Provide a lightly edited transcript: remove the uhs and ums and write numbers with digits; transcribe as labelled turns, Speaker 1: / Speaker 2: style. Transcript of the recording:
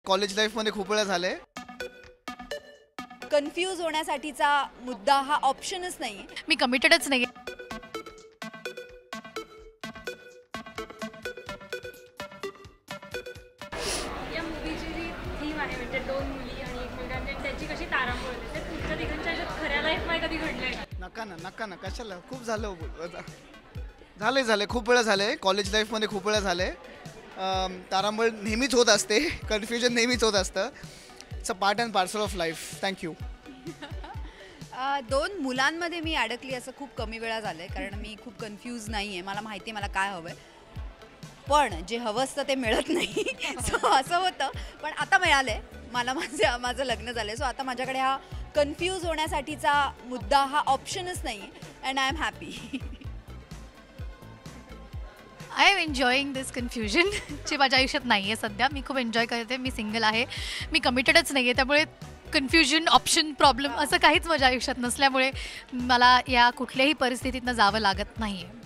Speaker 1: College लाईफमध्ये खूप वेळा झालंय.
Speaker 2: कन्फ्यूज होण्यासाठीचा मुद्दा हा ऑप्शनच नाही.
Speaker 3: मी कमिटेडच नाही.
Speaker 4: या मूवीची जी थीम आहे म्हणजे दोन मुली आणि एक मुलगा आणि त्याची कशी तारांबळ होते ते तुमच्या तिघांच्या ह्याच्यात खऱ्या लाईफमध्ये कधी घडलंय का?
Speaker 1: नका ना कशाला खूप झालं झालंय खूप वेळा झालंय. कॉलेज लाईफमध्ये खूप वेळा झालंय. तारांबळ नेहमीच होत असते. कन्फ्युजन नेहमीच होत असतं. It's a part and parcel of life. Thank you.
Speaker 2: दोन मुलांमध्ये मी अडकली असं खूप कमी वेळा झालंय, कारण मी खूप कन्फ्यूज नाही आहे. मला माहिती आहे मला काय हवं आहे, पण जे हवं असतं ते मिळत नाही. सो असं होतं. पण आता मिळालं आहे मला. माझं लग्न झालं आहे. सो आता माझ्याकडे हा कन्फ्यूज होण्यासाठीचा मुद्दा हा ऑप्शनच नाही आहे. And I am happy.
Speaker 3: I am enjoying this confusion जे माझ्या आयुष्यात नाही आहे सध्या. मी खूप एन्जॉय करते. मी सिंगल आहे. मी कमिटेडच नाही आहे. त्यामुळे कन्फ्युजन ऑप्शन प्रॉब्लेम असं काहीच माझ्या आयुष्यात नसल्यामुळे मला या कुठल्याही परिस्थितीतनं जावं लागत नाही आहे.